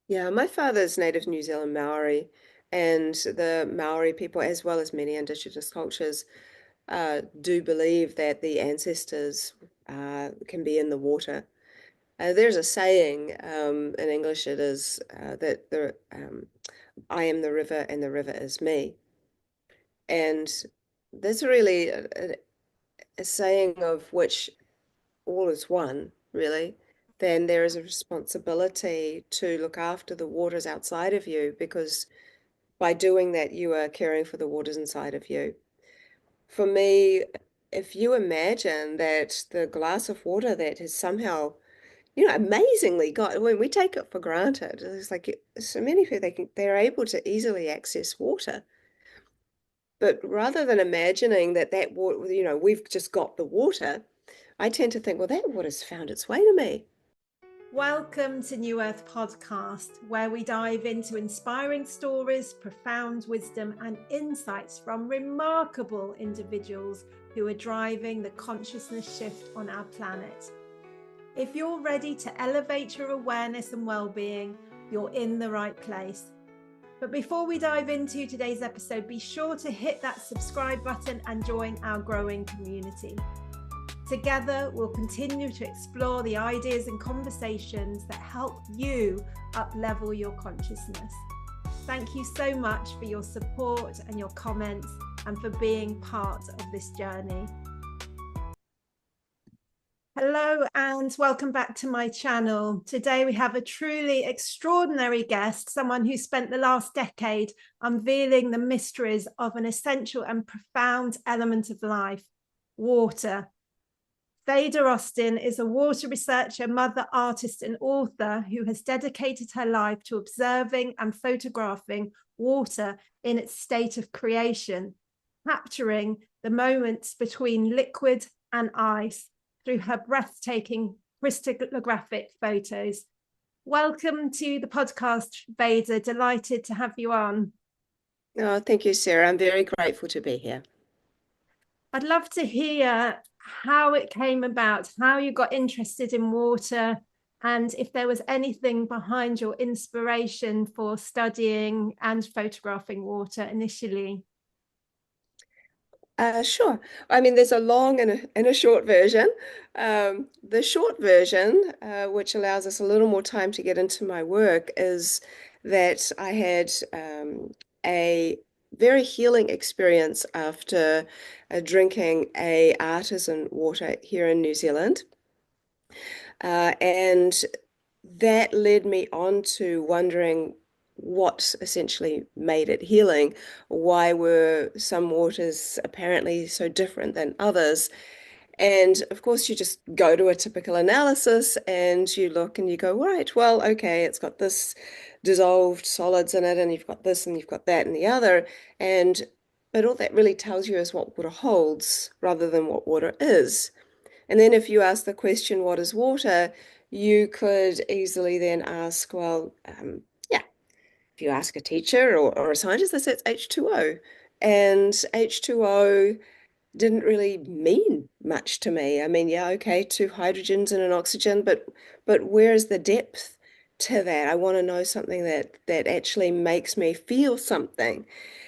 Yeah, my father's native New Zealand Maori, and the Maori people, as well as many indigenous cultures, do believe that the ancestors can be in the water. There's a saying in English, it is that I am the river and the river is me. And that's really a saying of which all is one, really. Then there is a responsibility to look after the waters outside of you because by doing that, you are caring for the waters inside of you. For me, if you imagine that the glass of water that has somehow, amazingly got, when we take it for granted, it's like so many people, they're able to easily access water. But rather than imagining that water, we've just got the water, I tend to think, well, that water's found its way to me. Welcome to New Earth Podcast, where we dive into inspiring stories, profound wisdom, and insights from remarkable individuals who are driving the consciousness shift on our planet. If you're ready to elevate your awareness and well-being, you're in the right place. But before we dive into today's episode, be sure to hit that subscribe button and join our growing community. Together, we'll continue to explore the ideas and conversations that help you up-level your consciousness. Thank you so much for your support and your comments and for being part of this journey. Hello and welcome back to my channel. Today we have a truly extraordinary guest, someone who spent the last decade unveiling the mysteries of an essential and profound element of life, water. Veda Austin is a water researcher, mother, artist, and author who has dedicated her life to observing and photographing water in its state of creation, capturing the moments between liquid and ice through her breathtaking crystallographic photos. Welcome to the podcast, Veda. Delighted to have you on. Oh, thank you, Sarah. I'm very grateful to be here. I'd love to hear how it came about, how you got interested in water, and if there was anything behind your inspiration for studying and photographing water initially. Sure. I mean, there's a long and a short version. The short version, which allows us a little more time to get into my work, is that I had a very healing experience after drinking a artisan water here in New Zealand. And that led me on to wondering what essentially made it healing. Why were some waters apparently so different than others? And of course, you just go to a typical analysis and you look and you go, right, well, okay, it's got this dissolved solids in it, and you've got this and you've got that and the other. And but all that really tells you is what water holds rather than what water is. And then if you ask the question, what is water? You could easily then ask, well, yeah, if you ask a teacher or a scientist, they say it's H2O. And H2O didn't really mean much to me. I mean, yeah, okay, two hydrogens and an oxygen, but where's the depth to that? I want to know something that actually makes me feel something.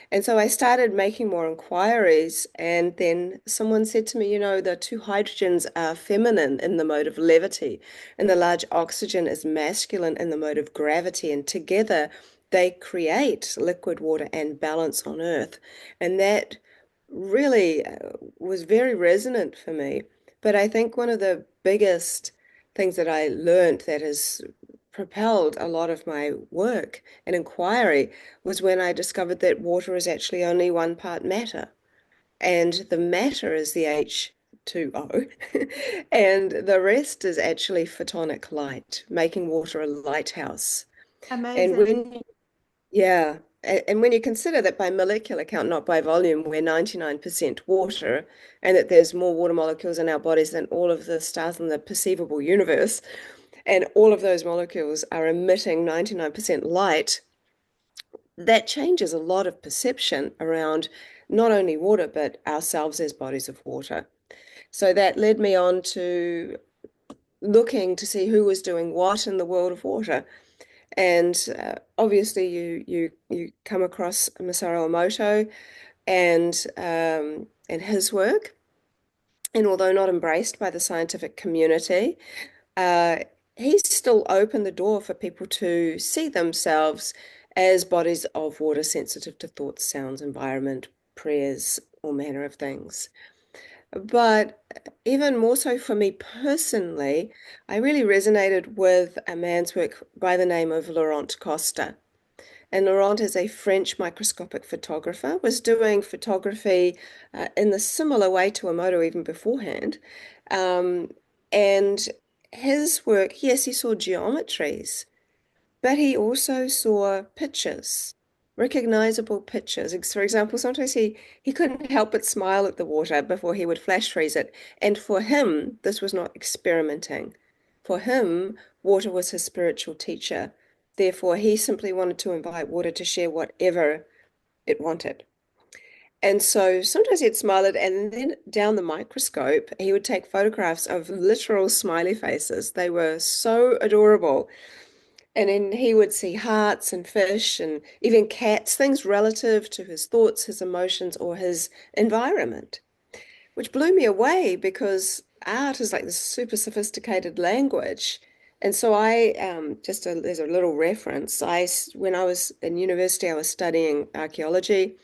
And so I started making more inquiries, and then someone said to me, the two hydrogens are feminine in the mode of levity, and the large oxygen is masculine in the mode of gravity, and together they create liquid water and balance on Earth. And that really was very resonant for me. But I think one of the biggest things that I learned that has propelled a lot of my work and inquiry was when I discovered that water is actually only one part matter, and the matter is the H2O, and the rest is actually photonic light, making water a lighthouse. And Amazing. when, yeah, and when you consider that by molecular count, not by volume, we're 99% water, and that there's more water molecules in our bodies than all of the stars in the perceivable universe, and all of those molecules are emitting 99% light, that changes a lot of perception around not only water, but ourselves as bodies of water. So that led me on to looking to see who was doing what in the world of water. And obviously, you come across Masaru Emoto and his work. And although not embraced by the scientific community, uh, he's still opened the door for people to see themselves as bodies of water sensitive to thoughts, sounds, environment, prayers, all manner of things. But even more so for me personally, I really resonated with a man's work by the name of Laurent Costa. And Laurent is a French microscopic photographer, was doing photography in the similar way to Emoto even beforehand. Um, and his work, yes, he saw geometries, but he also saw pictures, recognizable pictures. For example, sometimes he couldn't help but smile at the water before he would flash freeze it. And for him, this was not experimenting. For him, water was his spiritual teacher. Therefore, he simply wanted to invite water to share whatever it wanted. And so sometimes he'd smile at, and then down the microscope, he would take photographs of literal smiley faces. They were so adorable. And then he would see hearts and fish and even cats, things relative to his thoughts, his emotions, or his environment, which blew me away because art is like this super sophisticated language. And so there's a little reference. When I was in university, I was studying archaeology,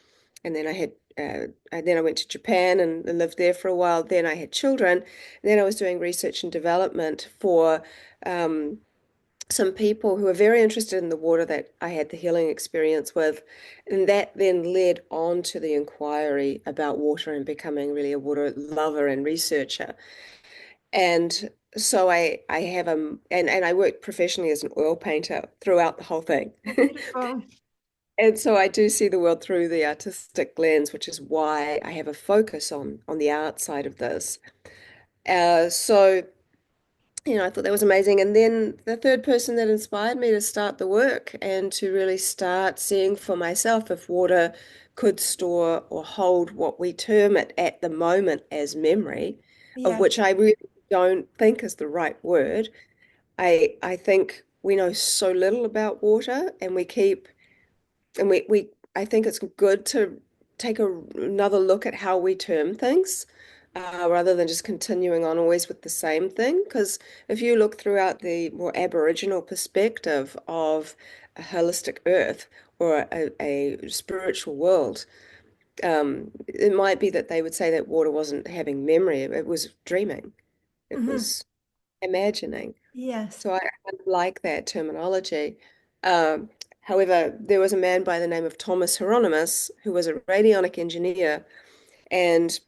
and then then I went to Japan and lived there for a while. Then I had children, and then I was doing research and development for um, some people who were very interested in the water that I had the healing experience with. And that then led on to the inquiry about water and becoming really a water lover and researcher. And so I have and I worked professionally as an oil painter throughout the whole thing. Beautiful. And so I do see the world through the artistic lens, which is why I have a focus on the art side of this. So I thought that was amazing. And then the third person that inspired me to start the work and to really start seeing for myself if water could store or hold what we term it at the moment as memory, of Yes. which I really don't think is the right word. I think we know so little about water and we I think it's good to take another look at how we term things rather than just continuing on always with the same thing. Because if you look throughout the more Aboriginal perspective of a holistic earth or a spiritual world, it might be that they would say that water wasn't having memory, it was dreaming, it Hmm. was imagining. Yes. So I kind of like that terminology. Um, However, there was a man by the name of Thomas Hieronymus who was a radionic engineer, and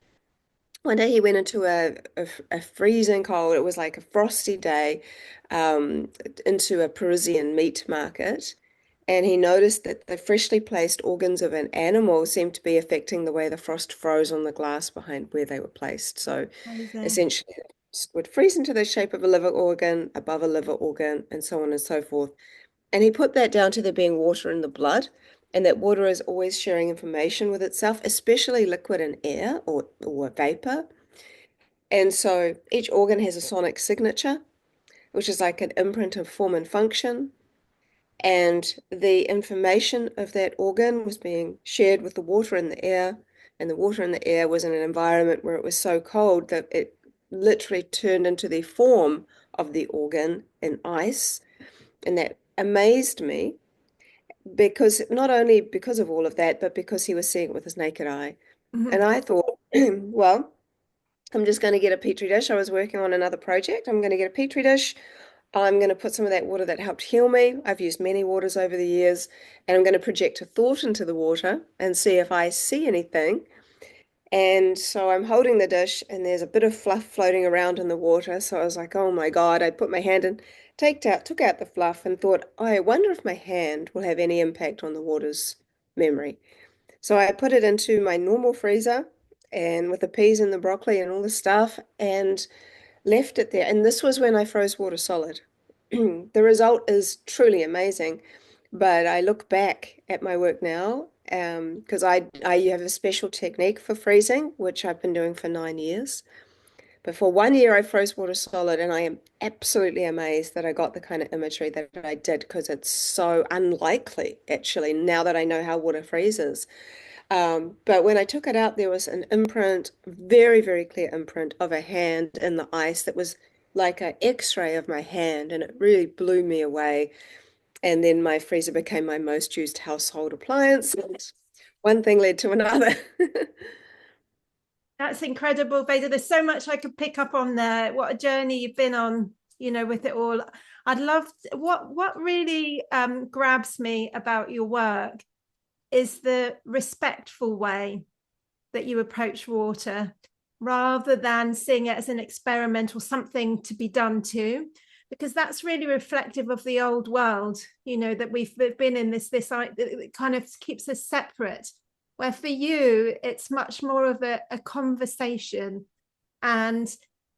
one day he went into a freezing cold, it was like a frosty day, um, into a Parisian meat market, and he noticed that the freshly placed organs of an animal seemed to be affecting the way the frost froze on the glass behind where they were placed. So Amazing. essentially, it would freeze into the shape of a liver organ, above a liver organ, and so on and so forth. And he put that down to there being water in the blood, and that water is always sharing information with itself, especially liquid and air or vapor. And so each organ has a sonic signature, which is like an imprint of form and function. And the information of that organ was being shared with the water in the air. And the water in the air was in an environment where it was so cold that it literally turned into the form of the organ in ice. And that amazed me because not only because of all of that, but because he was seeing it with his naked eye. Hmm. And I thought, well, I'm just going to get a petri dish. I was working on another project. I'm going to get a petri dish. I'm going to put some of that water that helped heal me. I've used many waters over the years, and I'm going to project a thought into the water and see if I see anything. And so I'm holding the dish, and there's a bit of fluff floating around in the water. So I was like, oh my God. I put my hand in, took out the fluff, and thought, oh, I wonder if my hand will have any impact on the water's memory. So I put it into my normal freezer and with the peas and the broccoli and all the stuff and left it there. And this was when I froze water solid. The result is truly amazing. But I look back at my work now, because I have a special technique for freezing, which I've been doing for 9 years. But for 1 year, I froze water solid, and I am absolutely amazed that I got the kind of imagery that I did because it's so unlikely, actually, now that I know how water freezes. But when I took it out, there was an imprint, very, very clear imprint of a hand in the ice that was like an X-ray of my hand, and it really blew me away. And then my freezer became my most used household appliance, and one thing led to another. That's incredible, Veda. There's so much I could pick up on there. What a journey you've been on, with it all. I'd love what really grabs me about your work is the respectful way that you approach water rather than seeing it as an experiment or something to be done to, because that's really reflective of the old world, that we've been in this it kind of keeps us separate, where for you it's much more of a conversation and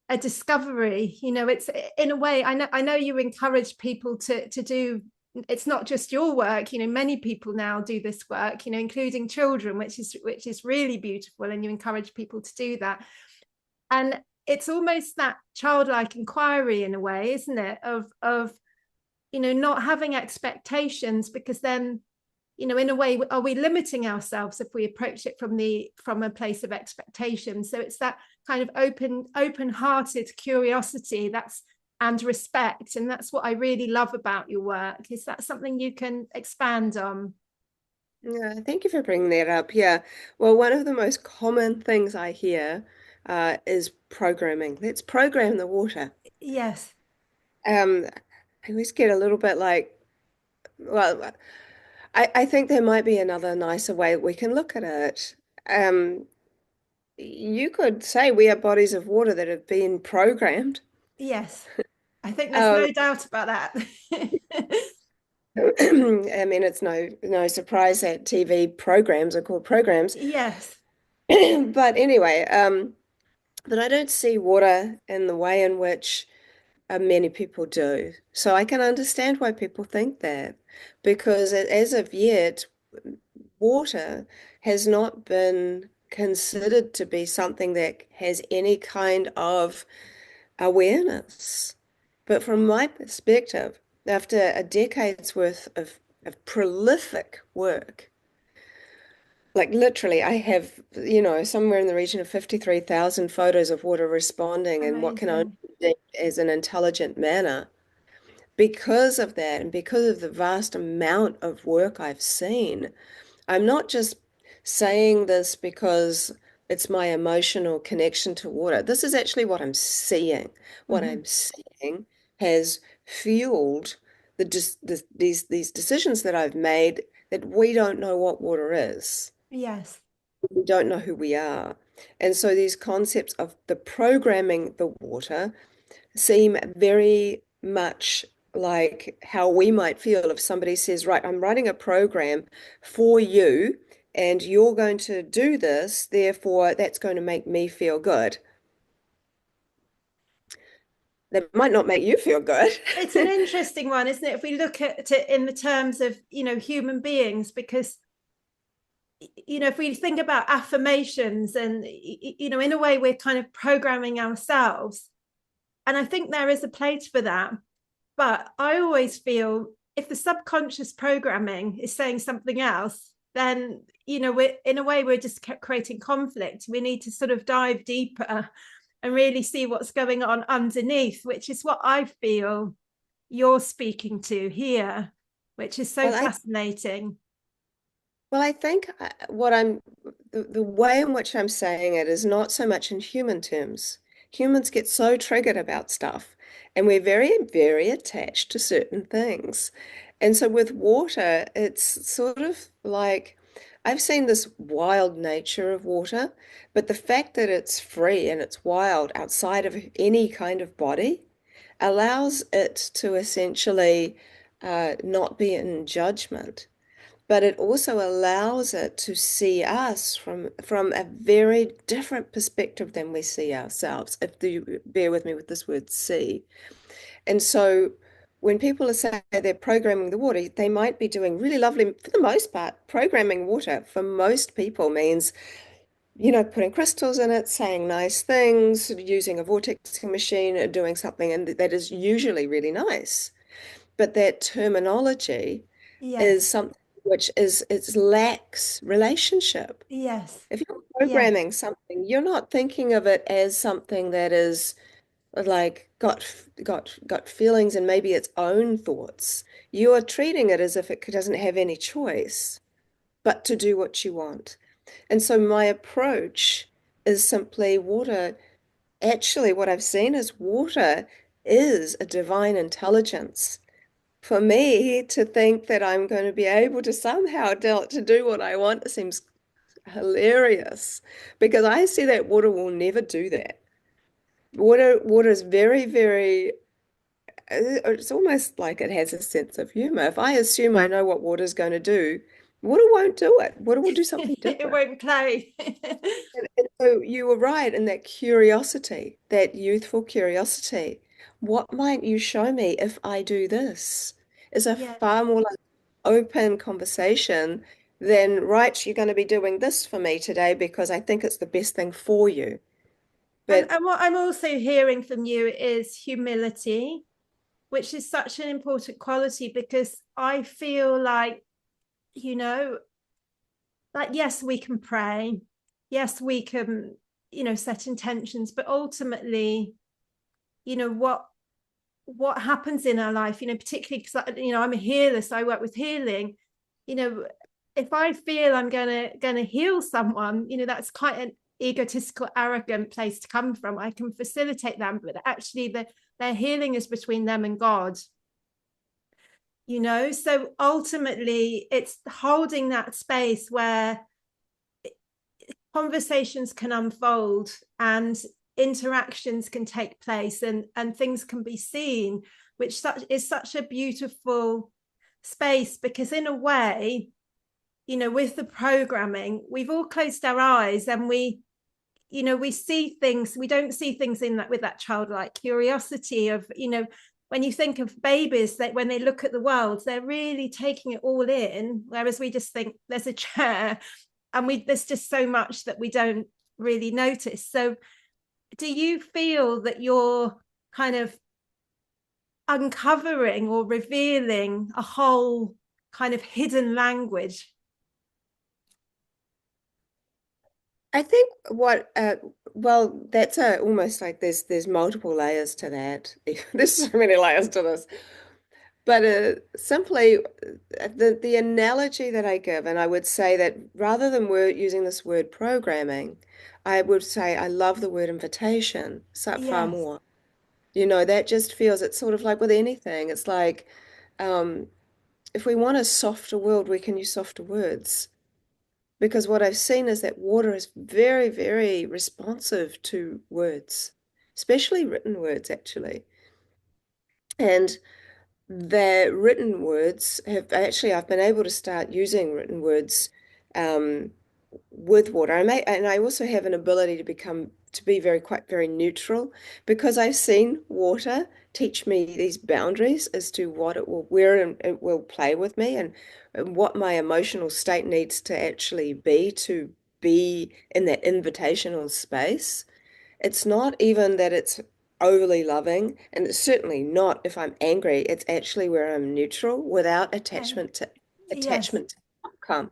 a discovery. It's in a way, I know you encourage people to do, it's not just your work, many people now do this work, including children, which is really beautiful, and you encourage people to do that. And it's almost that childlike inquiry in a way, isn't it, of not having expectations, because then, in a way, are we limiting ourselves if we approach it from a place of expectation? So it's that kind of open-hearted curiosity and respect, and that's what I really love about your work. Is that something you can expand on? Yeah, thank you for bringing that up. Yeah. Well, one of the most common things I hear is programming. Let's program the water. Yes. I always get a little bit like, well, I think there might be another nicer way we can look at it. Um, you could say we are bodies of water that have been programmed. Yes, I think there's Um, no doubt about that. I mean, it's no surprise that TV programs are called programs. Yes. But anyway, but I don't see water in the way in which many people do. So I can understand why people think that, because as of yet, water has not been considered to be something that has any kind of awareness. But from my perspective, after a decade's worth of prolific work, like literally, I have, somewhere in the region of 53,000 photos of water responding in what can only Amazing. be deemed as an intelligent manner. Because of that, and because of the vast amount of work I've seen, I'm not just saying this because it's my emotional connection to water. This is actually what I'm seeing. What Mhm. I'm seeing has fueled these decisions that I've made that we don't know what water is. Yes. We don't know who we are. And so these concepts of the programming the water seem very much like how we might feel if somebody says, right, I'm writing a program for you and you're going to do this, therefore that's going to make me feel good. That might not make you feel good. It's an interesting one, isn't it? If we look at it in the terms of, human beings, because, if we think about affirmations and, in a way, we're kind of programming ourselves. And I think there is a place for that. But I always feel if the subconscious programming is saying something else, then, we're in a way, we're just creating conflict. We need to sort of dive deeper and really see what's going on underneath, which is what I feel you're speaking to here, which is so Well, I fascinating. Well, I think the way in which I'm saying it is not so much in human terms. Humans get so triggered about stuff, and we're very, very attached to certain things. And so with water, it's sort of like I've seen this wild nature of water, but the fact that it's free and it's wild outside of any kind of body allows it to essentially not be in judgment, but it also allows it to see us from a very different perspective than we see ourselves, if you bear with me with this word see. And so when people are saying they're programming the water, they might be doing really lovely, for the most part, programming water for most people means putting crystals in it, saying nice things, using a vortexing machine, doing something, and that is usually really nice. But that terminology is Yes. something which is it lacks relationship. Yes. If you're Yes. programming something, you're not thinking of it as something that is like got feelings and maybe its own thoughts. You are treating it as if it doesn't have any choice but to do what you want. And so my approach is simply water. Actually, what I've seen is water is a divine intelligence. For me to think that I'm going to be able to somehow to do what I want seems hilarious because I see that water will never do that. Water is very, very, it's almost like it has a sense of humor. If I assume I know what water's going to do, water won't do it. Water will do something It different. won't play. And so you were right in that curiosity, that youthful curiosity. What might you show me if I do this? Is a Yes. far more like open conversation than, right, you're going to be doing this for me today because I think it's the best thing for you. But And what I'm also hearing from you is humility, which is such an important quality because I feel like, you know, like, yes, we can pray. Yes, we can, set intentions, but ultimately, what happens in our life, particularly because I'm a healer, so I work with healing. you know if I feel I'm gonna heal someone, that's quite an egotistical, arrogant place to come from. I can facilitate them, but actually their healing is between them and God. So ultimately it's holding that space where conversations can unfold and interactions can take place, and things can be seen, which is such a beautiful space, because in a way, with the programming, we've all closed our eyes, and we see things. We don't see things in that with that childlike curiosity of, when you think of babies, that when they look at the world, they're really taking it all in, whereas we just think there's a chair, and there's just so much that we don't really notice. So do you feel that you're kind of uncovering or revealing a whole kind of hidden language? I think well, that's a almost like there's multiple layers to that. There's so many layers to this. But simply the analogy that I give, and I would say that rather than using this word programming, I would say I love the word invitation so far Yes. more. That just feels it's sort of like with anything. It's like um, if we want a softer world, we can use softer words. Because what I've seen is that water is very, very responsive to words, especially written words, actually. And the written words have actually, I've been able to start using written words um, with water. And I also have an ability to be quite very neutral because I've seen water teach me these boundaries as to where it will play with me and what my emotional state needs to actually be to be in that invitational space. It's not even that it's overly loving, and it's certainly not if I'm angry. It's actually where I'm neutral without Okay. Yes. attachment to outcome.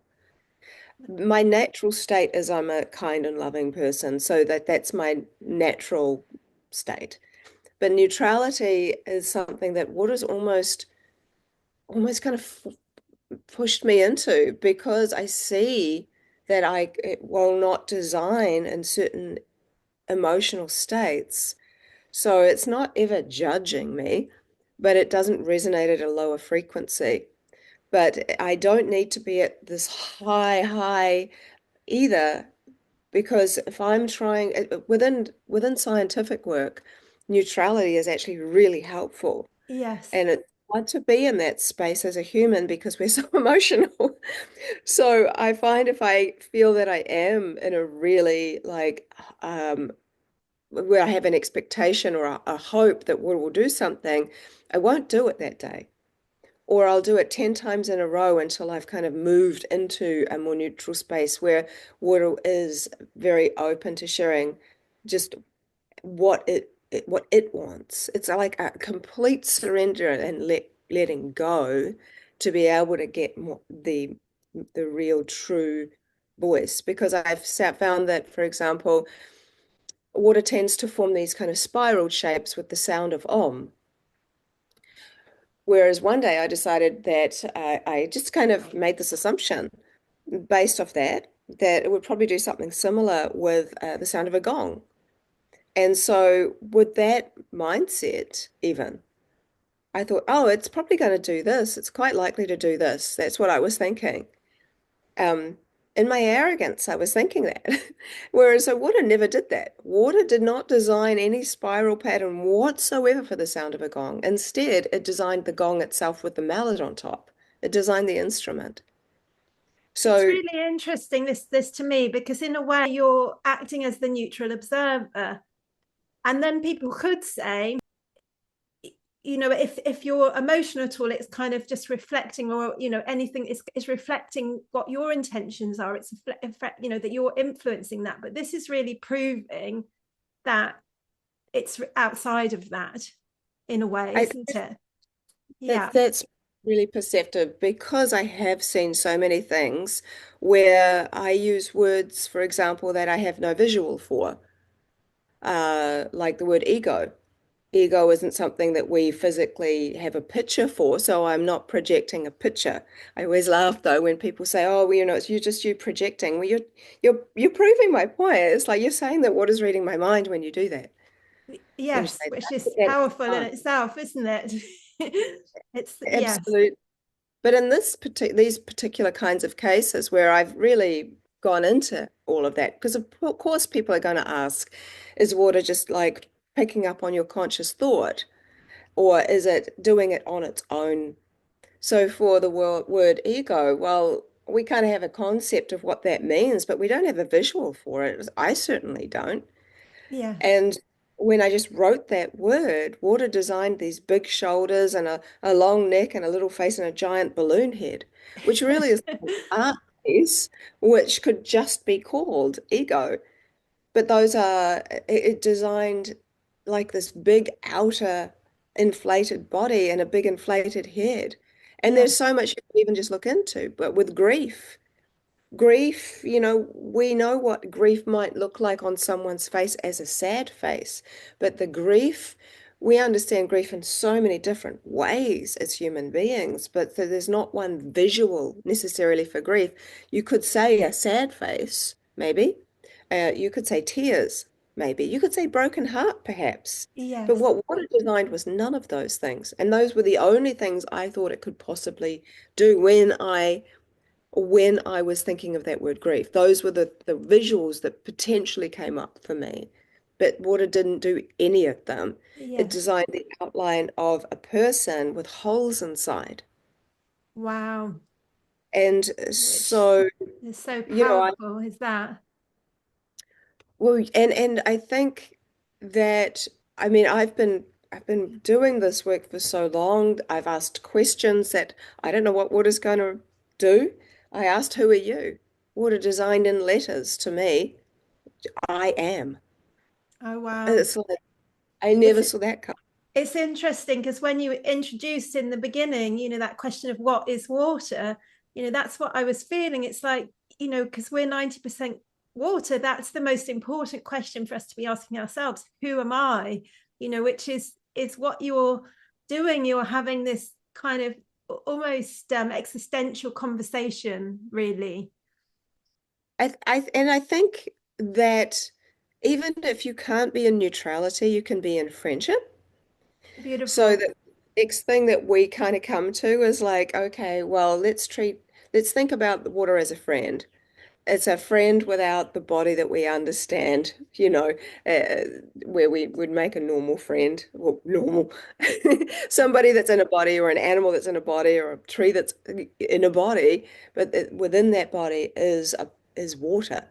My natural state is I'm a kind and loving person, so that's my natural state. But neutrality is something that water's almost kind of pushed me into because I see that it will not design in certain emotional states. So it's not ever judging me, but it doesn't resonate at a lower frequency. But I don't need to be at this high either, because if I'm trying within scientific work, neutrality is actually really helpful. Yes. And it's hard to be in that space as a human because we're so emotional. So I find if I feel that I am in a really where I have an expectation or a hope that we will do something, I won't do it that day. or I'll do it 10 times in a row until I've kind of moved into a more neutral space where water is very open to sharing just what it wants. It's like a complete surrender and letting go to be able to get more, the real true voice. Because found that, for example, water tends to form these kind of spiral shapes with the sound of om. Whereas one day I decided that I just kind of made this assumption based off that it would probably do something similar with the sound of a gong. And so, with that mindset, even, I thought, oh, it's probably going to do this. It's quite likely to do this. That's what I was thinking. Um, in my arrogance, I was thinking that. Whereas water never did that. Water did not design any spiral pattern whatsoever for the sound of a gong. Instead, it designed the gong itself with the mallet on top. It designed the instrument. It's So really interesting, this to me, because in a way you're acting as the neutral observer. And then people could say, if you're emotional at all, it's kind of just reflecting, or anything is reflecting what your intentions are. It's that you're influencing that. But this is really proving that it's outside of that, in a way, I isn't it? Yeah. that's really perceptive because I have seen so many things where I use words, for example, that I have no visual for, like the word ego. Ego isn't something that we physically have a picture for, so I'm not projecting a picture. I always laugh though when people say, "Oh, well, it's you projecting." Well, you're proving my point. It's like you're saying that what is reading my mind when you do that. When you Yes, say which that, is that's powerful in fun. itself, isn't it? It's yes. Absolute. But in these particular kinds of cases where I've really gone into all of that, because of course people are going to ask, is water just like picking up on your conscious thought, or is it doing it on its own? So for the word ego, well, we kind of have a concept of what that means, but we don't have a visual for it. I certainly don't. Yes. And when I just wrote that word, water designed these big shoulders and a long neck and a little face and a giant balloon head, which really is an art piece, which could just be called ego. But it designed like this big outer inflated body and a big inflated head. And Yeah. there's so much you can even just look into. But with grief, we know what grief might look like on someone's face as a sad face, but we understand grief in so many different ways as human beings, but there's not one visual necessarily for grief. You could say a sad face, maybe. You could say tears, maybe. You could say broken heart, perhaps. But Yes. what it designed was none of those things. And those were the only things I thought it could possibly do when I was thinking of that word grief. Those were the visuals that potentially came up for me. But water didn't do any of them. It Yes. designed the outline of a person with holes inside. Wow. And Which so, is so I powerful, is that? well, and I think that I mean I've been doing this work for so long. I've asked questions that I don't know what water's going to do. I asked, "Who are you?" Water designed in letters to me. I am. Oh, wow. It's like I It's never saw that come. it's interesting because when you introduced in the beginning, that question of what is water, that's what I was feeling. It's like, because we're 90% water, that's the most important question for us to be asking ourselves. Who am I? Which is what you're doing. You're having this kind of almost existential conversation, really. I think that even if you can't be in neutrality, you can be in friendship. So Beautiful. the next thing that we kind of come to is like, okay, well, let's think about the water as a friend. It's a friend without the body that we understand, uh, where we would make a normal friend, or normal, somebody that's in a body, or an animal that's in a body, or a tree that's in a body, but within that body is water.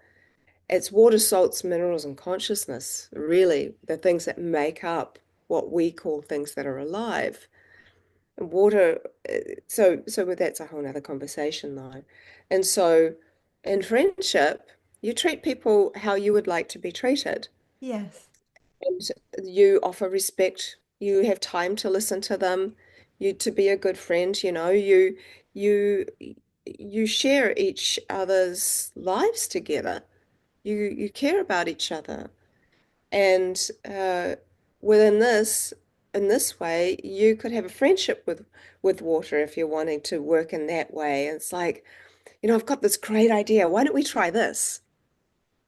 It's water, salts, minerals, and consciousness, really, the things that make up what we call things that are alive. And water, so that's a whole nother conversation though. And so in friendship, you treat people how you would like to be treated. Yes. And you offer respect. You have time to listen to them. You to be a good friend, you you share each other's lives together. You care about each other. And within in this way, you could have a friendship with water if you're wanting to work in that way. And it's like, I've got this great idea. Why don't we try this?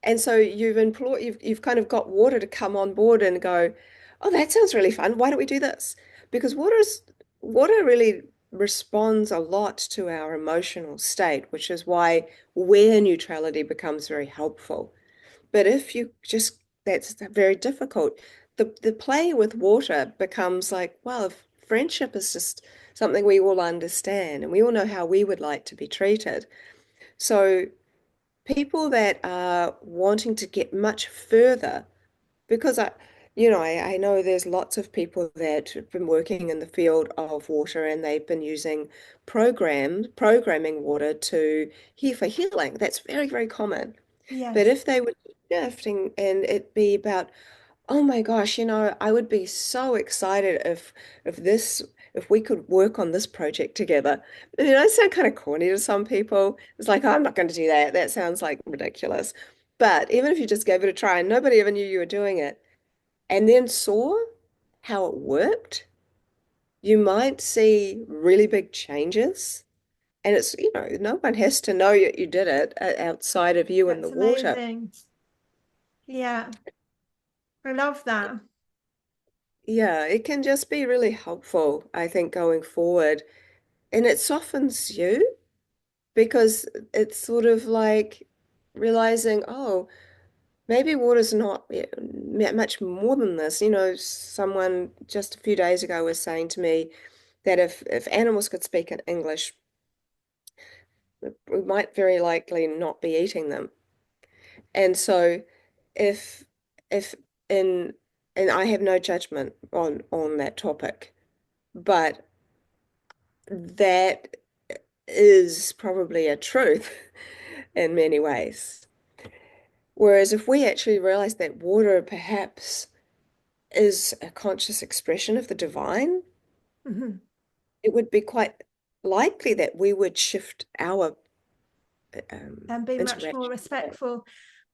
And so you've kind of got water to come on board and go, oh, that sounds really fun. Why don't we do this? Because water really responds a lot to our emotional state, which is why wear neutrality becomes very helpful. But if you just, that's very difficult. The play with water becomes like, well, if friendship is just something we all understand and we all know how we would like to be treated. So people that are wanting to get much further, because I know there's lots of people that have been working in the field of water and they've been using programming water to heal for healing. That's very, very common. But Yes. if they would shift and it be about, oh my gosh, I would be so excited if this if we could work on this project together. I sound kind of corny to some people. It's like, oh, I'm not going to do that. That sounds like ridiculous. But even if you just gave it a try and nobody ever knew you were doing it, and then saw how it worked, you might see really big changes. And no one has to know you did it outside of you and the That's water. amazing. Yeah, I love that. Yeah, it can just be really helpful, I think, going forward. And it softens you because it's sort of like realizing, oh, maybe water's not much more than this. Someone just a few days ago was saying to me that if animals could speak in English, we might very likely not be eating them. And so if if in and I have no judgment on that topic, but that is probably a truth in many ways. Whereas if we actually realize that water perhaps is a conscious expression of the divine, Mhm. it would be quite likely that we would shift our And be much more interaction with it. respectful.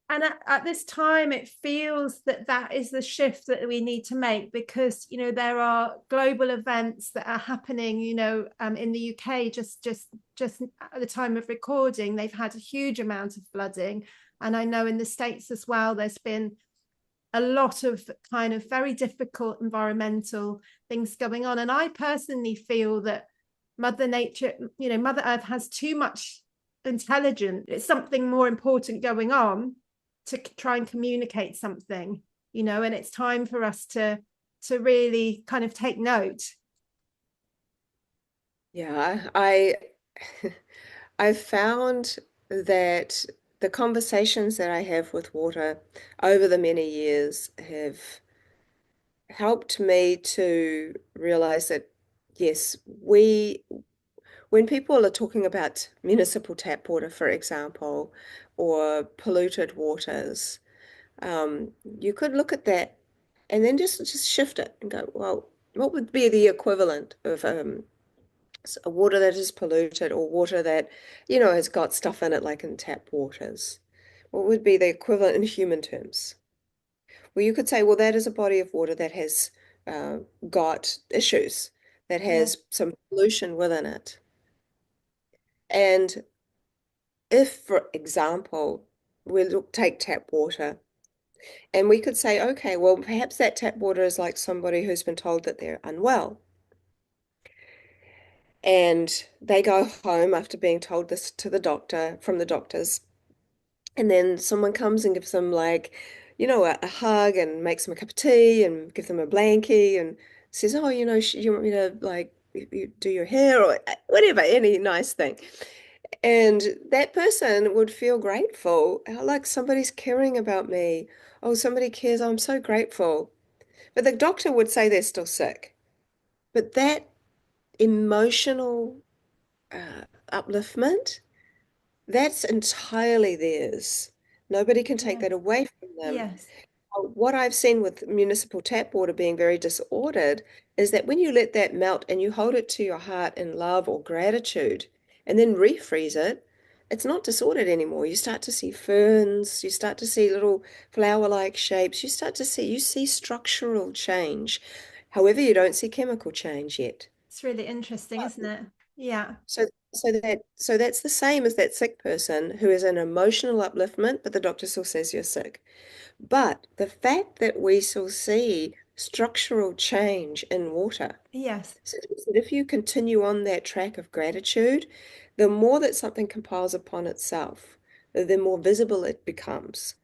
And at this time, it feels that that is the shift that we need to make, because there are global events that are happening. In the UK, just at the time of recording, they've had a huge amount of flooding, and I know in the States as well, there's been a lot of kind of very difficult environmental things going on. And I personally feel that Mother Nature, Mother Earth has too much intelligence. It's something more important going on to try and communicate something, and it's time for us to really kind of take note. Yeah, I've found that the conversations that I have with water over the many years have helped me to realize that yes, when people are talking about municipal tap water, for example, or polluted waters, you could look at that and then just shift it and go, well, what would be the equivalent of water that is polluted or water that, has got stuff in it like in tap waters? What would be the equivalent in human terms? Well, you could say, well, that is a body of water that has uh, got issues, that Yeah. has some pollution within it. And if, for example, take tap water, and we could say, okay, well, perhaps that tap water is like somebody who's been told that they're unwell. And they go home after being told this to the doctor, from the doctors, and then someone comes and gives them like, a hug and makes them a cup of tea and give them a blankie and says, oh, you want me to like do your hair or whatever, any nice thing. And that person would feel grateful. "Oh, like somebody's caring about me. Oh, somebody cares. I'm so grateful." But the doctor would say they're still sick. But that emotional upliftment, that's entirely theirs. Nobody can take Yes. that away from them. Yes. What I've seen with municipal tap water being very disordered is that when you let that melt and you hold it to your heart in love or gratitude and then refreeze it, it's not disordered anymore. You start to see ferns, you start to see little flower-like shapes, you see structural change. However, you don't see chemical change yet. It's really interesting, isn't it? Yeah. So that's the same as that sick person who is an emotional upliftment, but the doctor still says you're sick. But the fact that we still see structural change in water, Yes. so that if you continue on that track of gratitude, the more that something compiles upon itself, the more visible it becomes.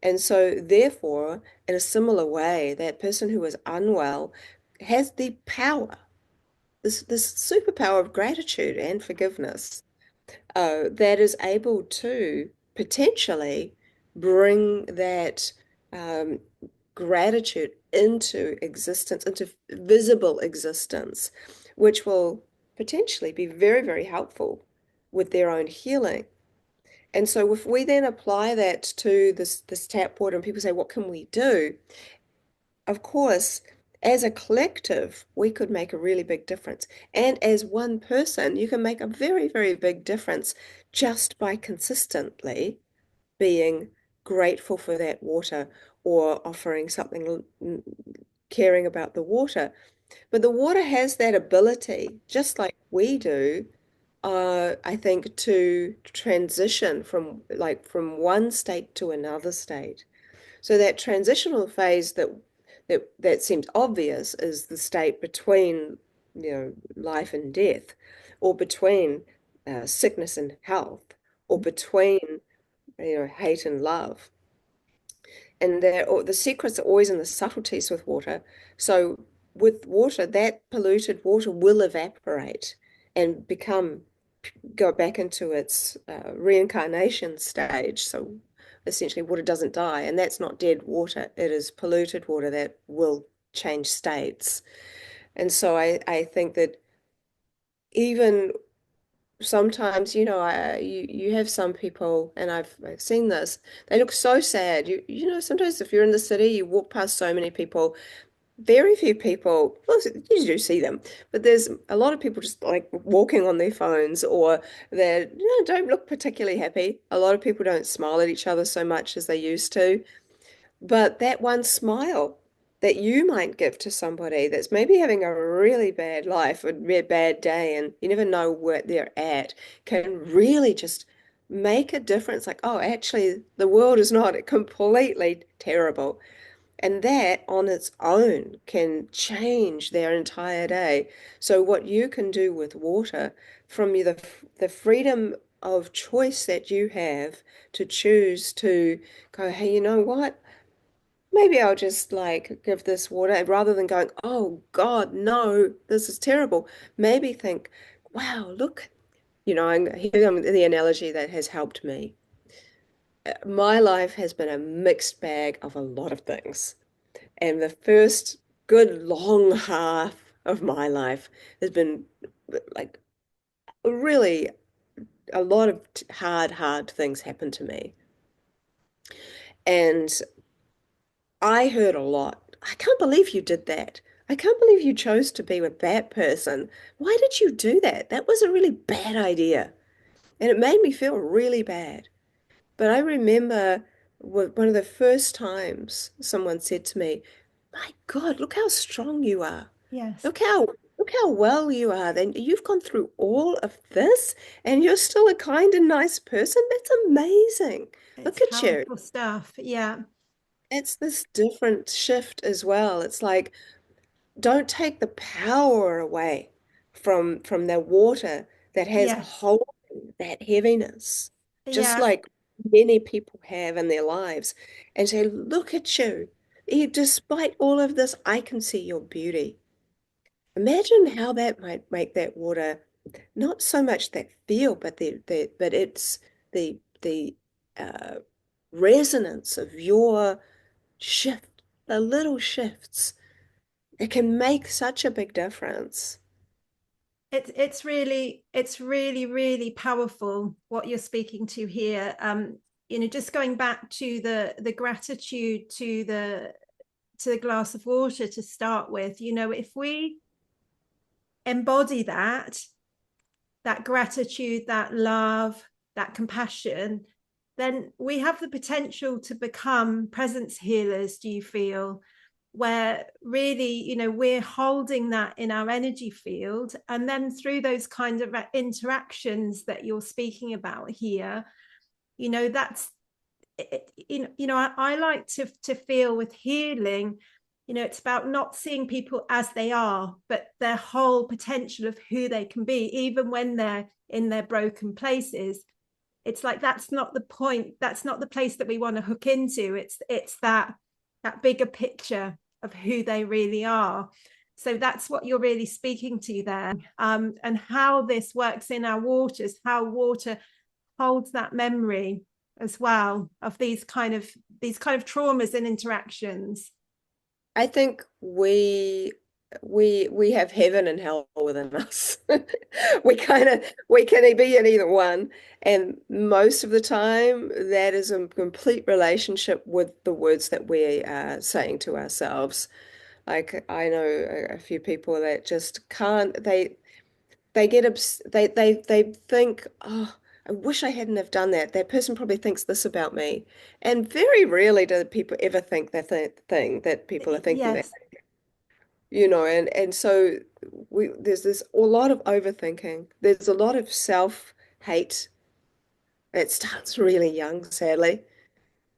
And so, therefore, in a similar way, that person who is unwell has the power, this superpower of gratitude and forgiveness, that is able to potentially bring that um, gratitude into existence, into visible existence, which will potentially be very, very helpful with their own healing. And so if we then apply that to this tap water and people say, what can we do? Of course, as a collective, we could make a really big difference. And as one person, you can make a very, very big difference just by consistently being grateful for that water or offering something, caring about the water. But the water has that ability, just like we do, I think, to transition from one state to another state. So that transitional phase that seems obvious is the state between, life and death, or between sickness and health, or between, hate and love. And the secrets are always in the subtleties with water. So with water, that polluted water will evaporate and go back into its reincarnation stage. So essentially, water doesn't die, and that's not dead water. It is polluted water that will change states. And so I think that even sometimes, you have some people, and I've seen this, they look so sad. Sometimes if you're in the city, you walk past so many people, very few people, well, you do see them, but there's a lot of people just like walking on their phones, or they don't look particularly happy. A lot of people don't smile at each other so much as they used to. But that one smile that you might give to somebody that's maybe having a really bad life, a really bad day, and you never know where they're at, can really just make a difference. Like, oh, actually, the world is not completely terrible. And that on its own can change their entire day. So what you can do with water, from the freedom of choice that you have to choose to go, hey, you know what? Maybe I'll just like give this water rather than going, oh God, no, this is terrible. Maybe think, wow, look, here's the analogy that has helped me. My life has been a mixed bag of a lot of things. And the first good long half of my life has been like really a lot of hard, hard things happened to me. And I heard a lot. I can't believe you did that. I can't believe you chose to be with that person. Why did you do that? That was a really bad idea. And it made me feel really bad. But I remember one of the first times someone said to me, my God, look how strong you are. Yes. Look how look how well you are. Then you've gone through all of this and you're still a kind and nice person. That's amazing. It's Look at you. powerful stuff. Yeah. It's this different shift as well. It's like, don't take the power away from the water that has Yes. holding that heaviness, just Yeah. like many people have in their lives, and say, look at you. Despite all of this, I can see your beauty. Imagine how that might make that water not so much that feel, but but it's the uh, resonance of your shift, the little shifts. It can make such a big difference. It's really powerful what you're speaking to here. Just going back to the gratitude to the glass of water to start with. If we embody that gratitude, that love, that compassion, then we have the potential to become presence healers, do you feel? Where really, we're holding that in our energy field. And then through those kind of interactions that you're speaking about here, that's I like to feel with healing, it's about not seeing people as they are, but their whole potential of who they can be, even when they're in their broken places. It's like that's not the point. That's not the place that we want to hook into. It's that bigger picture of who they really are. So that's what you're really speaking to there, and how this works in our waters, how water holds that memory as well of these kind of traumas and interactions. I think we have heaven and hell within us. We can be in either one, and most of the time that is a complete relationship with the words that we are saying to ourselves. Like I know a few people that just can't they get they think, oh, I wish I hadn't have done that. That person probably thinks this about me. And very rarely do people ever think that thing that people are thinking that, Yes. and so there's this a lot of overthinking. There's a lot of self-hate. It starts really young, sadly.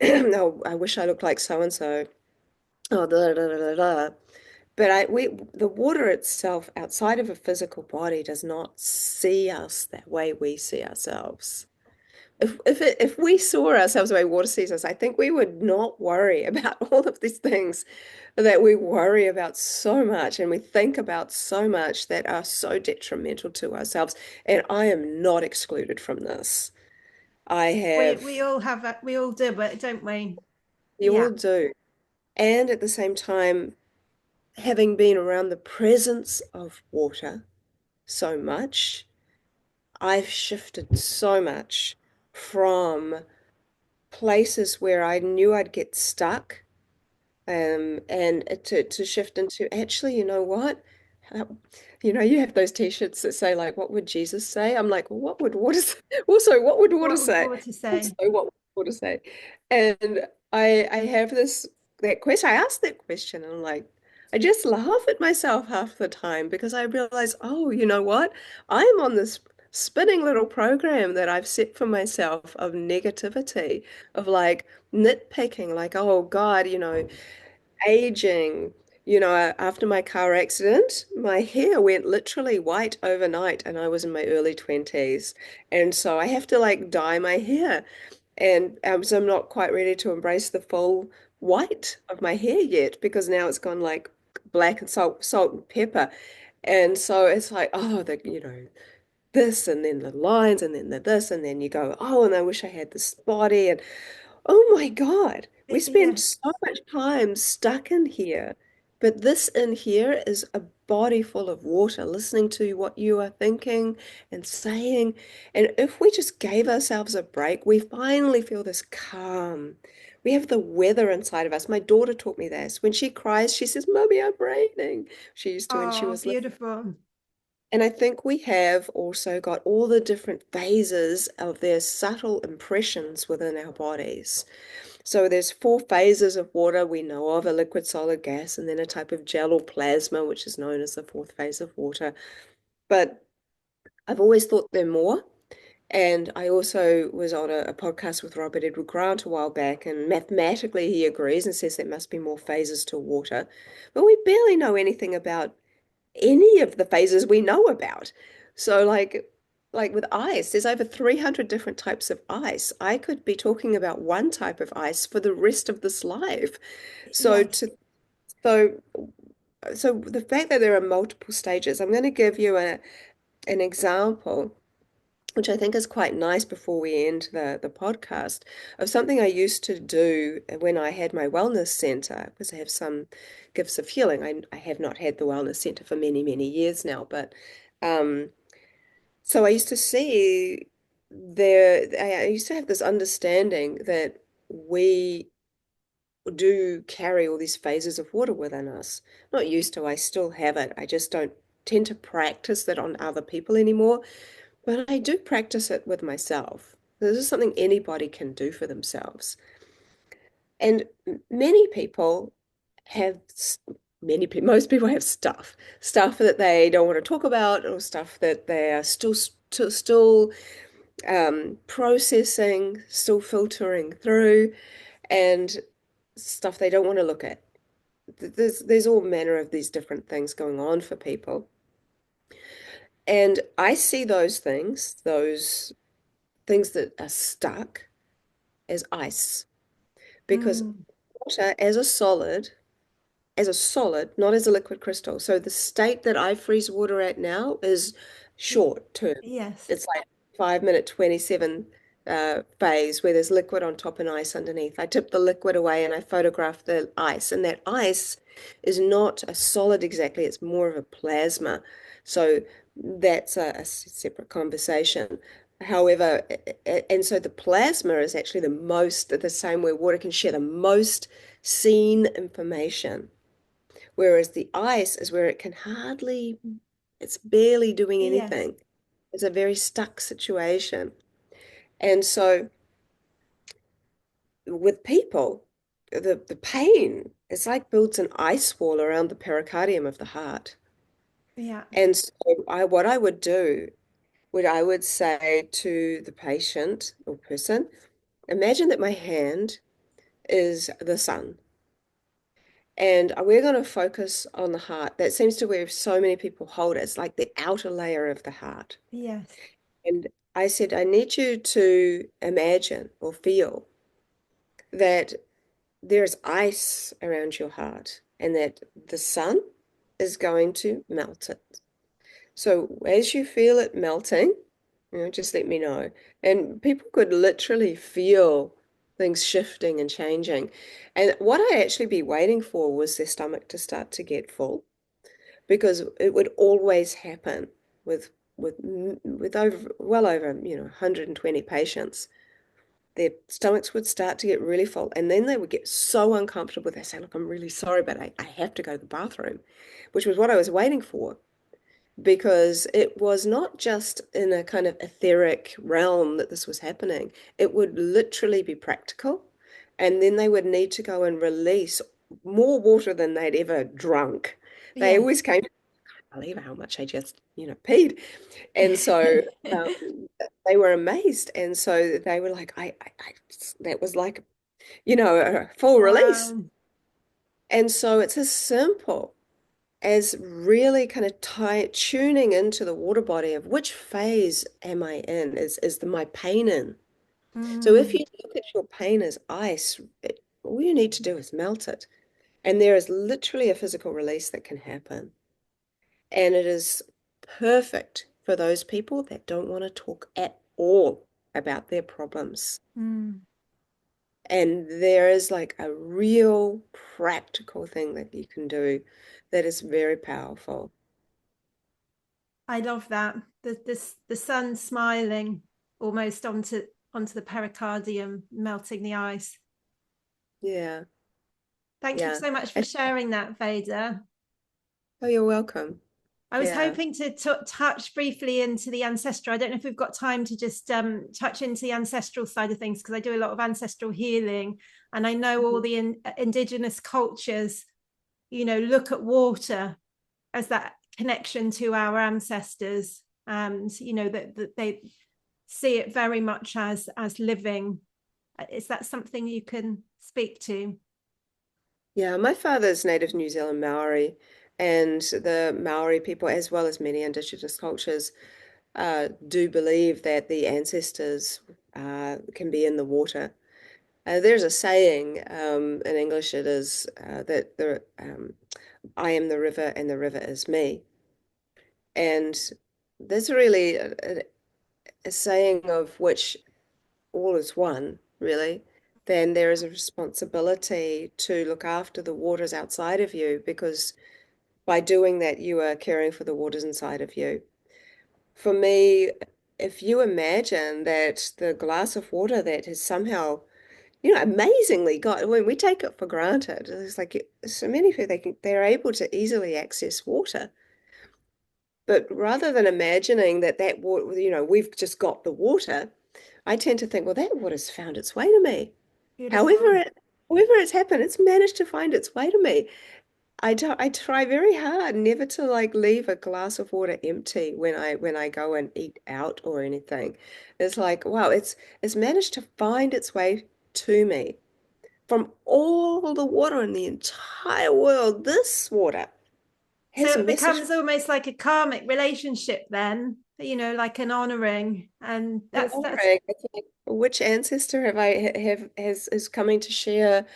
Oh, I wish I looked like so and so. Oh, da, da, da, da, da. But the water itself, outside of a physical body, does not see us that way we see ourselves. If we saw ourselves the way water sees us, I think we would not worry about all of these things that we worry about so much and we think about so much that are so detrimental to ourselves. And I am not excluded from this. I We have, all have that, we all do it, don't we? you Yeah. all do. And at the same time, having been around the presence of water so much, I've shifted so much from places where I knew I'd get stuck, and to shift into actually, you know what? How- you have those t-shirts that say like, what would Jesus say? I'm like, well, what would water say? Also, what would water What would say? water Also, say? what would water say? And I have that question. I asked that question and I'm like, I just laugh at myself half the time because I realize, oh, you know what? I'm on this spinning little program that I've set for myself of negativity, of like nitpicking, like, oh God, aging. After my car accident, my hair went literally white overnight, and I was in my early 20s. And so I have to like dye my hair. And so I'm not quite ready to embrace the full white of my hair yet because now it's gone like black and salt and pepper. And so it's like, oh, this and then the lines and then the this and then you go, oh, and I wish I had this body. And oh my God, we spend Yeah. so much time stuck in here. But this in here is a body full of water, listening to what you are thinking and saying. And if we just gave ourselves a break, we finally feel this calm. We have the weather inside of us. My daughter taught me this. When she cries, she says, Mommy, I'm raining. She used to when she Oh, was little. beautiful. And I think we have also got all the different phases of their subtle impressions within our bodies. So there's four phases of water we know of, a liquid, solid, gas, and then a type of gel or plasma, which is known as the fourth phase of water. But I've always thought there are more. And I also was on a podcast with Robert Edward Grant a while back, and mathematically he agrees and says there must be more phases to water. But we barely know anything about any of the phases we know about. So like with ice, there's over 300 different types of ice. I could be talking about one type of ice for the rest of this life. So Yes. to so so the fact that there are multiple stages, I'm going to give you an example, which I think is quite nice before we end the podcast, of something I used to do when I had my wellness center, because I have some gifts of healing. I have not had the wellness center for many, many years now, but Um, so I used to see there, I used to have this understanding that we do carry all these phases of water within us. Not used to, I still have it. I just don't tend to practice that on other people anymore, but I do practice it with myself. This is something anybody can do for themselves. And many people have, many people, most people have stuff that they don't want to talk about, or stuff that they are still processing, still filtering through, and stuff they don't want to look at. There's all manner of these different things going on for people. And I see those things that are stuck as ice, because Mm. water as a solid, not as a liquid crystal. So the state that I freeze water at now is short term. Yes. It's like 5 minute 27 phase where there's liquid on top and ice underneath. I tip the liquid away and I photograph the ice, and that ice is not a solid exactly, it's more of a plasma. So that's a separate conversation. However, and so the plasma is actually the same where water can share the most seen information. Whereas the ice is where it can hardly, it's barely doing Yes. anything. It's a very stuck situation. And so with people, the pain, it's like builds an ice wall around the pericardium of the heart. Yeah. And so what I would do, would I would say to the patient or person, imagine that my hand is the sun. And we're going to focus on the heart. That seems to where so many people hold it. It's like the outer layer of the heart. Yes. And I said, I need you to imagine or feel that there's ice around your heart and that the sun is going to melt it. So as you feel it melting, just let me know. And people could literally feel things shifting and changing. And what I actually be waiting for was their stomach to start to get full, because it would always happen with with over well over 120 patients. Their stomachs would start to get really full, and then they would get so uncomfortable. They say, look, I'm really sorry, but I have to go to the bathroom, which was what I was waiting for, because it was not just in a kind of etheric realm that this was happening. It would literally be practical, and then they would need to go and release more water than they'd ever drunk. They Yes. always came, believe how much I just, peed. And so they were amazed. And so they were like, that was like, a full release. Wow. And so it's as simple as really kind of tuning into the water body of which phase am I in? Is my pain in? So if Mm. you look at your pain as ice, all you need to do is melt it. And there is literally a physical release that can happen. And it is perfect for those people that don't want to talk at all about their problems. Mm. And there is like a real practical thing that you can do that is very powerful. I love that. The sun smiling almost onto the pericardium, melting the ice. Yeah, Thank you yeah. so much for And, sharing that, Veda. oh, you're welcome. I was Yeah. hoping to touch briefly into the ancestral. I don't know if we've got time to just touch into the ancestral side of things, because I do a lot of ancestral healing, and I know all Mhm. the indigenous cultures, look at water as that connection to our ancestors, and that they see it very much as living. Is that something you can speak to? Yeah, my father's native New Zealand Maori, and the Maori people, as well as many indigenous cultures, do believe that the ancestors can be in the water. There's a saying in English, it is that I am the river and the river is me. And there's really a saying of which all is one, really. Then there is a responsibility to look after the waters outside of you, because by doing that, you are caring for the waters inside of you. for me, if you imagine that the glass of water that has somehow, amazingly got, when we take it for granted, it's like so many people they're able to easily access water. But rather than imagining that water, we've just got the water, I tend to think, well, that water's found its way to me. However Beautiful. it, however it's happened, it's managed to find its way to me. I try very hard never to like leave a glass of water empty when I go and eat out or anything. It's like, wow, it's managed to find its way to me. From all the water in the entire world, this water So has a it message. becomes almost like a karmic relationship then, like an honoring. And And that's wondering, it's like, which ancestor have I have has is coming to share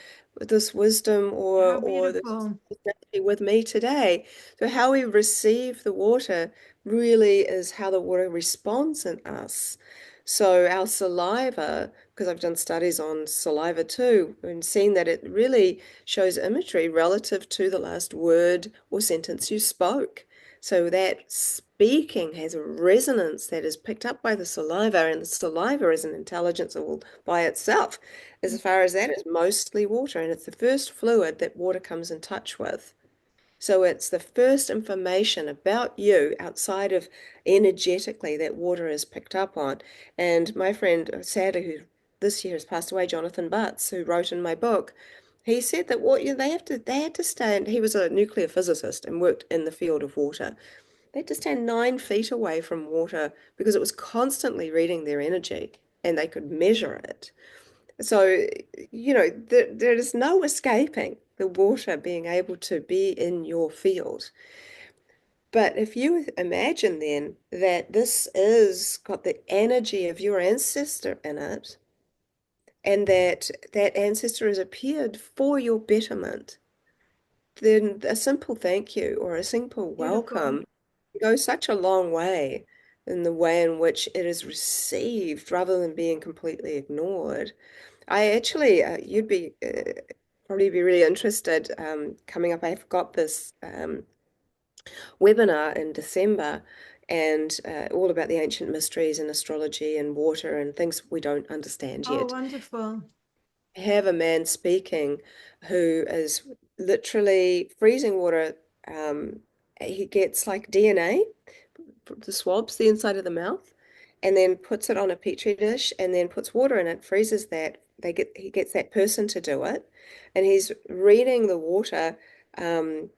this wisdom how or this beautiful. ability with me today? So how we receive the water really is how the water responds in us. So our saliva, because I've done studies on saliva too, and seen that it really shows imagery relative to the last word or sentence you spoke. So that speaking has a resonance that is picked up by the saliva, and the saliva is an intelligence all by itself. As far as that, it's mostly water, and it's the first fluid that water comes in touch with. So it's the first information about you outside of energetically that water is picked up on. And my friend, sadly, who this year has passed away, Jonathan Butts, who wrote in my book, he said that they had to stand. He was a nuclear physicist and worked in the field of water. They had to stand 9 feet away from water because it was constantly reading their energy and they could measure it. So, there is no escaping the water being able to be in your field. But if you imagine then that this is got the energy of your ancestor in it, and that ancestor has appeared for your betterment, then a simple thank you or a simple Beautiful. welcome goes such a long way in the way in which it is received rather than being completely ignored. I actually, you'd be probably be really interested coming up. I've got this webinar in December and all about the ancient mysteries and astrology and water and things we don't understand Oh, yet. wonderful. Have a man speaking who is literally freezing water. Um, he gets like DNA, the swabs, the inside of the mouth, and then puts it on a petri dish and then puts water in it, freezes that. He gets that person to do it, and he's reading the water um,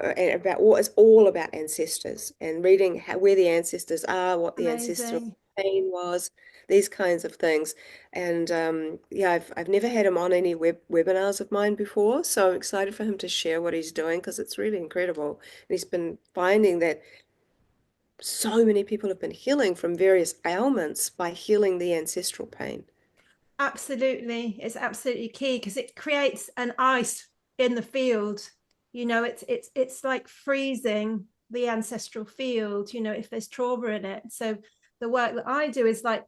about what is all about ancestors and reading where the ancestors are, what the ancestral Amazing. pain was, these kinds of things. And yeah, I've never had him on any webinars of mine before, so I'm excited for him to share what he's doing because it's really incredible. And he's been finding that so many people have been healing from various ailments by healing the ancestral pain. Absolutely. It's absolutely key because it creates an ice in the field. It's like freezing the ancestral field, if there's trauma in it. So the work that I do is like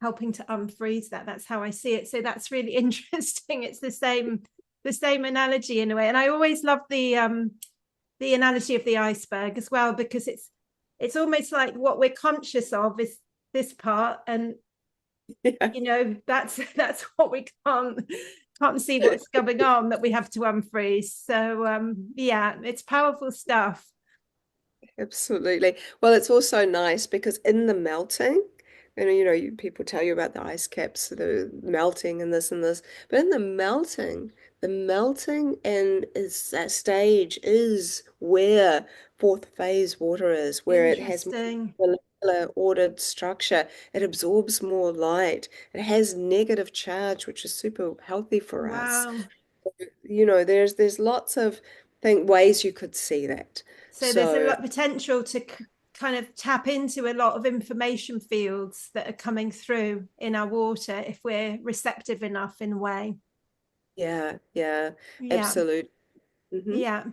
helping to unfreeze that. That's how I see it. So that's really interesting. It's the same analogy in a way. And I always love the analogy of the iceberg as well, because it's almost like what we're conscious of is this part, and Yeah, that's what we can't see what's going on, that we have to unfreeze. So yeah, it's powerful stuff. absolutely. Well, it's also nice because in the melting, people tell you about the ice caps, the melting and this, but in the melting and is that stage is where fourth phase water is, where it has more Interesting. molecular ordered structure. It absorbs more light. It has negative charge, which is super healthy for us. Wow. There's lots of ways you could see that. So there's a So lot of potential to kind of tap into a lot of information fields that are coming through in our water if we're receptive enough in a way. yeah, yeah, Yeah. absolutely. Hmm. Yeah.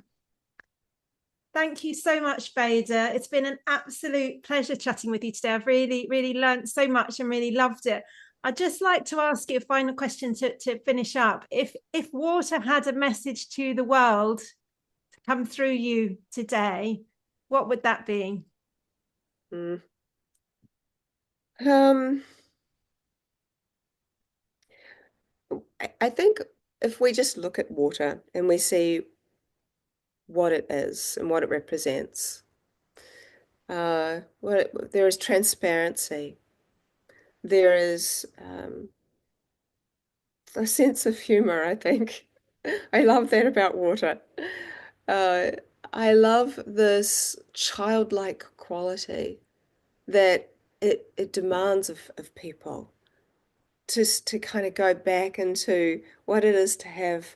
Thank you so much, Veda. It's been an absolute pleasure chatting with you today. I've really, really learned so much and really loved it. I'd just like to ask you a final question to finish up. If water had a message to the world to come through you today, what would that be? Mm. Um, I think if we just look at water and we see what it is and what it represents, there is transparency, there is a sense of humor, I think. I love that about water. Uh, I love this childlike quality that it demands of people to kind of go back into what it is to have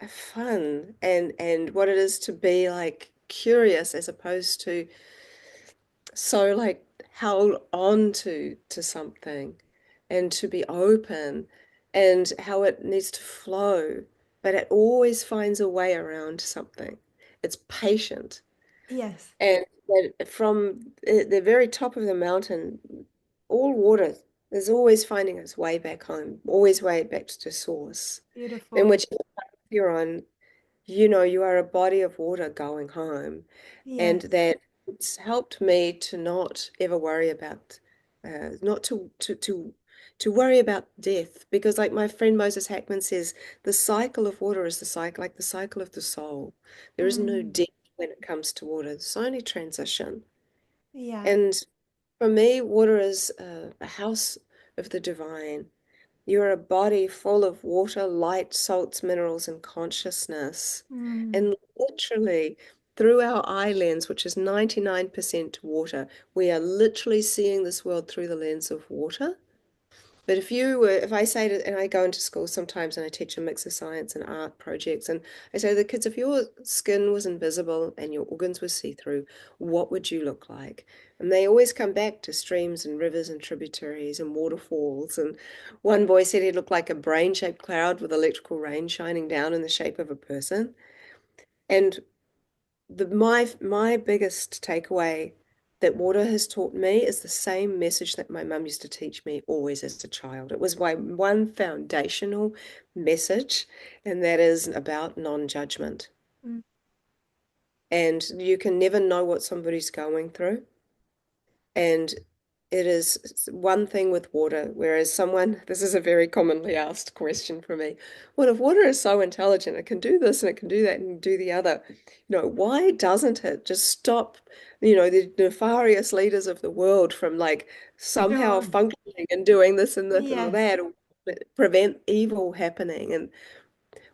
fun and what it is to be like curious as opposed to so like held on to something and to be open and how it needs to flow, but it always finds a way around something. It's patient. Yes, And that from the very top of the mountain, all water is always finding its way back home, always way back to source. In beautiful. which you're on, you know, you are a body of water going home. And Yes. that it's helped me to not ever worry about, not to worry about death. Because like my friend Moses Hackman says, the cycle of water is the cycle, like the cycle of the soul. There is no Mm, death when it comes to water. It's only transition. yeah. And for me, water is a house of the divine. You're a body full of water, light, salts, minerals, and consciousness. Mm, And literally, through our eye lens, which is 99% water, we are literally seeing this world through the lens of water. But if I say to, and I go into school sometimes and I teach a mix of science and art projects, and I say to the kids, if your skin was invisible and your organs were see-through, what would you look like? And they always come back to streams and rivers and tributaries and waterfalls. And one boy said he looked like a brain-shaped cloud with electrical rain shining down in the shape of a person. And my biggest takeaway that water has taught me is the same message that my mum used to teach me always as a child. It was my one foundational message, and that is about non-judgment. mm, And you can never know what somebody's going through. And it is one thing with water, whereas this is a very commonly asked question for me. Well, if water is so intelligent, it can do this and it can do that and do the other, why doesn't it just stop, the nefarious leaders of the world from like somehow sure. functioning and doing this and this or Yes. that, or prevent evil happening? And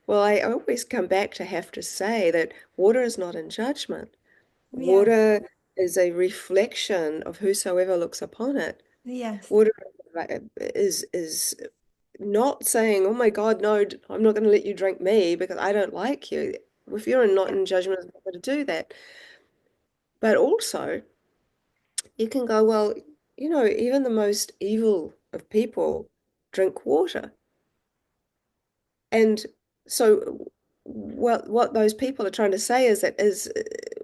well, I always come back to have to say that water is not in judgment. Yes. Water is a reflection of whosoever looks upon it. Yes. Water is not saying, "Oh my God, no, I'm not going to let you drink me because I don't like you." If you're not Yeah. in judgment, it's not going to do that. But also, you can go, well, even the most evil of people drink water, and so what those people are trying to say is that is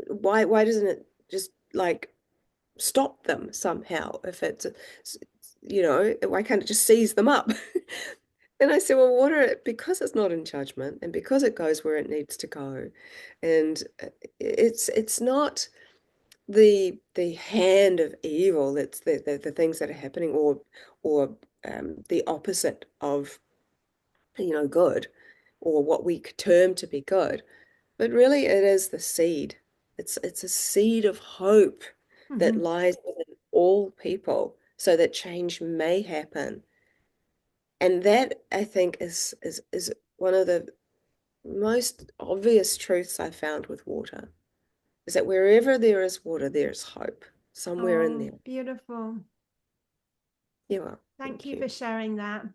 why doesn't it just like stop them somehow if it's why can't it just seize them up? And I said, well, water, because it's not in judgment and because it goes where it needs to go, and it's not the hand of evil that's the things that are happening, or the opposite of good, or what we could term to be good. But really, it is the seed. It's a seed of hope that Hmm. lies within all people so that change may happen. And that, I think, is one of the most obvious truths I found with water, is that wherever there is water, there's hope somewhere in Oh, there. beautiful. You are. Thank Thank you you. for sharing that.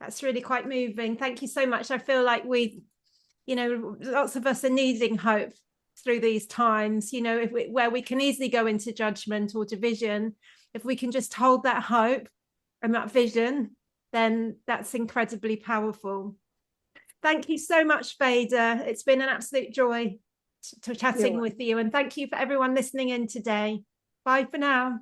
That's really quite moving. Thank you so much. I feel like lots of us are needing hope through these times, where we can easily go into judgment or division. If we can just hold that hope and that vision, then that's incredibly powerful. Thank you so much, Veda. It's been an absolute joy to You're chatting welcome. with you. And thank you for everyone listening in today. Bye for now.